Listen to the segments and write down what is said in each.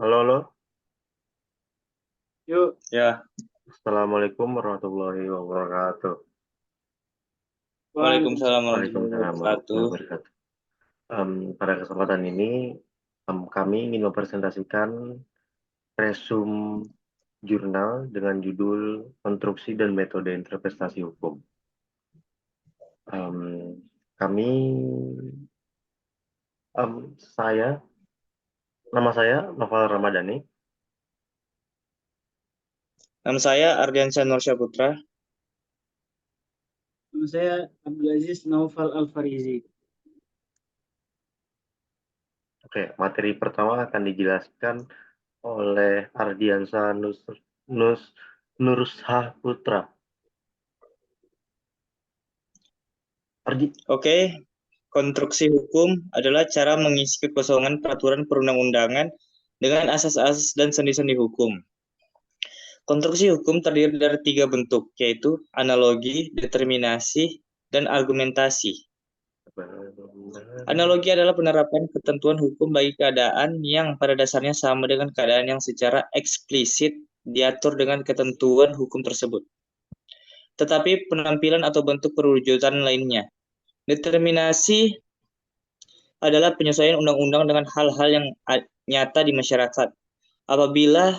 Halo, halo. Yuk, Ya, Assalamualaikum warahmatullahi wabarakatuh. Waalaikumsalam warahmatullahi Waalaikumsalam wabarakatuh. warahmatullahi wabarakatuh. Pada kesempatan ini, kami ingin mempresentasikan resum jurnal dengan judul Konstruksi dan Metode Interpretasi Hukum. Em, kami, em, saya, Nama saya Noval Ramadhani. Nama saya Ardiansyah Nursyaputra. nama saya Abdulaziz Naufal Al-Farizi. Oke, materi pertama akan dijelaskan oleh Ardiansa Nursah Putra. Ardi, Oke, konstruksi hukum adalah cara mengisi kekosongan peraturan perundang-undangan dengan asas-asas dan sendi-sendi hukum. Konstruksi hukum terdiri dari 3 bentuk, yaitu analogi, determinasi, dan argumentasi. Analogi adalah penerapan ketentuan hukum bagi keadaan yang pada dasarnya sama dengan keadaan yang secara eksplisit diatur dengan ketentuan hukum tersebut, tetapi penampilan atau bentuk perwujudan lainnya. Determinasi adalah penyesuaian undang-undang dengan hal-hal yang nyata di masyarakat. Apabila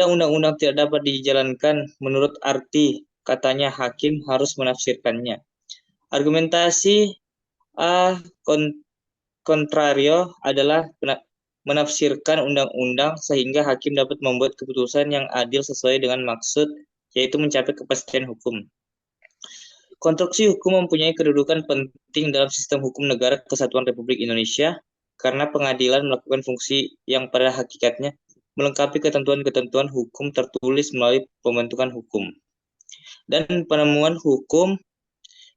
undang-undang tidak dapat dijalankan menurut arti katanya, hakim harus menafsirkannya. Argumentasi contrario adalah menafsirkan undang-undang sehingga hakim dapat membuat keputusan yang adil sesuai dengan maksud, yaitu mencapai kepastian hukum. Konstruksi hukum mempunyai kedudukan penting dalam sistem hukum negara kesatuan Republik Indonesia karena pengadilan melakukan fungsi yang pada hakikatnya melengkapi ketentuan-ketentuan hukum tertulis melalui pembentukan hukum dan penemuan hukum.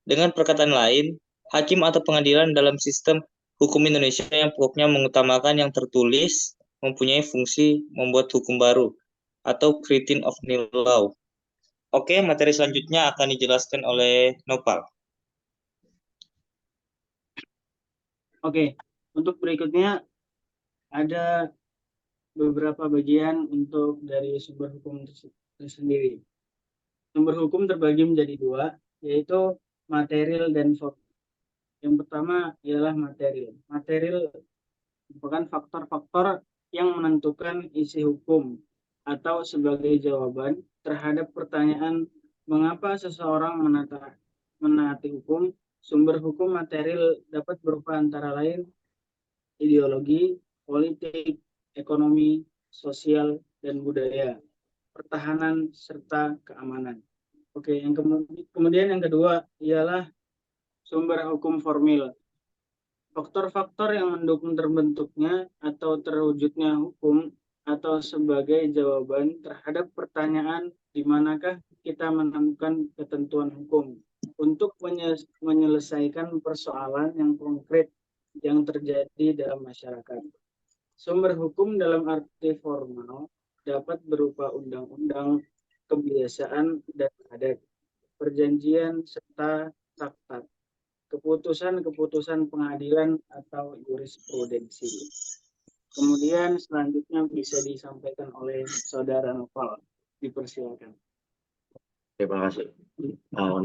Dengan perkataan lain, hakim atau pengadilan dalam sistem hukum Indonesia yang pokoknya mengutamakan yang tertulis mempunyai fungsi membuat hukum baru atau creating of new law. Oke, materi selanjutnya akan dijelaskan oleh Nopal. Oke, untuk berikutnya ada beberapa bagian untuk dari sumber hukum itu sendiri. Sumber hukum terbagi menjadi 2, yaitu material dan faktor. Yang pertama ialah material. Material merupakan faktor-faktor yang menentukan isi hukum atau sebagai jawaban terhadap pertanyaan mengapa seseorang menaati hukum. Sumber hukum material dapat berupa antara lain ideologi, politik, ekonomi, sosial, dan budaya, pertahanan, serta keamanan. Oke, kemudian yang kedua ialah sumber hukum formil. Faktor-faktor yang mendukung terbentuknya atau terwujudnya hukum atau sebagai jawaban terhadap pertanyaan di manakah kita menemukan ketentuan hukum untuk menyelesaikan persoalan yang konkret yang terjadi dalam masyarakat. Sumber hukum dalam arti formal dapat berupa undang-undang, kebiasaan dan adat, perjanjian serta traktat, keputusan-keputusan pengadilan atau jurisprudensi. Kemudian selanjutnya bisa disampaikan oleh Saudara Noval. Dipersilakan. terima kasih.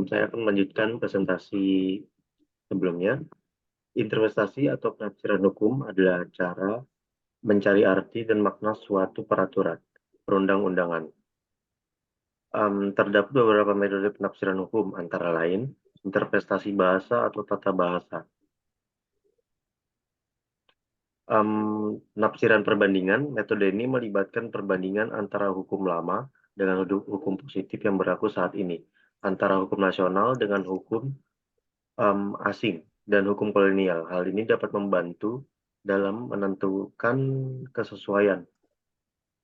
Saya akan melanjutkan presentasi sebelumnya. Interpretasi atau penafsiran hukum adalah cara mencari arti dan makna suatu peraturan perundang-undangan. Terdapat beberapa metode penafsiran hukum, antara lain interpretasi bahasa atau tata bahasa. Penafsiran perbandingan, metode ini melibatkan perbandingan antara hukum lama dengan hukum positif yang berlaku saat ini, antara hukum nasional dengan hukum asing dan hukum kolonial. Hal ini dapat membantu dalam menentukan kesesuaian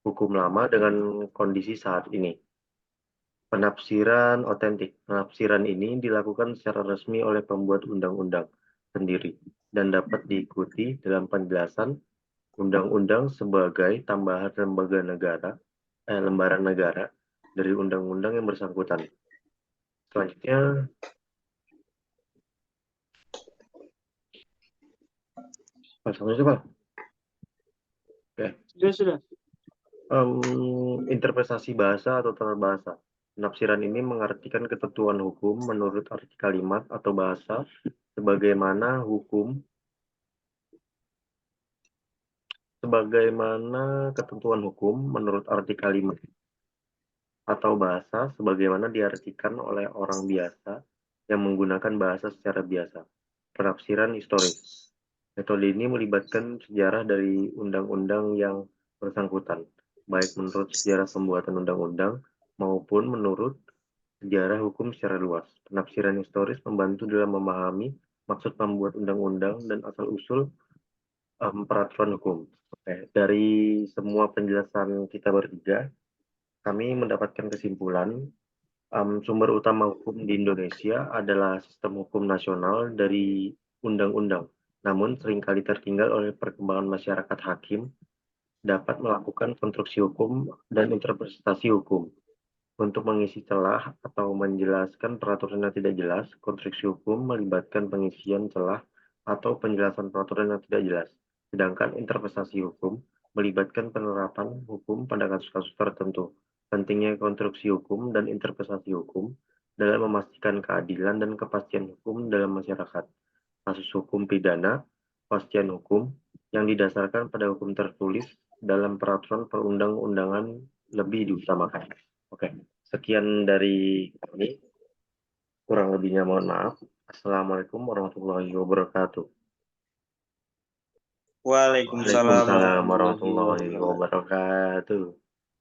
hukum lama dengan kondisi saat ini. Penafsiran otentik. Penafsiran ini dilakukan secara resmi oleh pembuat undang-undang sendiri dan dapat diikuti dalam penjelasan undang-undang sebagai tambahan lembaran negara dari undang-undang yang bersangkutan. Selanjutnya, Pak. Oke. Sudah. Interpretasi bahasa atau tata bahasa. Penafsiran ini mengartikan ketentuan hukum menurut arti kalimat atau bahasa, sebagaimana ketentuan hukum menurut arti kalimat atau bahasa, sebagaimana diartikan oleh orang biasa yang menggunakan bahasa secara biasa. Penafsiran historis. Metode ini melibatkan sejarah dari undang-undang yang bersangkutan, baik menurut sejarah pembuatan undang-undang maupun menurut sejarah hukum secara luas. Penafsiran historis membantu dalam memahami maksud pembuat undang-undang dan asal-usul peraturan hukum. Oke. Dari semua penjelasan kita bertiga, kami mendapatkan kesimpulan sumber utama hukum di Indonesia adalah sistem hukum nasional dari undang-undang. Namun seringkali tertinggal oleh perkembangan masyarakat hakim dapat melakukan konstruksi hukum dan interpretasi hukum. Untuk mengisi celah atau menjelaskan peraturan yang tidak jelas, konstruksi hukum melibatkan pengisian celah atau penjelasan peraturan yang tidak jelas. Sedangkan interpretasi hukum melibatkan penerapan hukum pada kasus-kasus tertentu. Pentingnya konstruksi hukum dan interpretasi hukum dalam memastikan keadilan dan kepastian hukum dalam masyarakat. Kasus hukum pidana, kepastian hukum yang didasarkan pada hukum tertulis dalam peraturan perundang-undangan lebih diutamakan. Oke, sekian dari kami. Kurang lebihnya mohon maaf. Assalamualaikum warahmatullahi wabarakatuh. Waalaikumsalam Waalaikumsalam warahmatullahi wabarakatuh.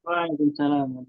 Waalaikumsalam.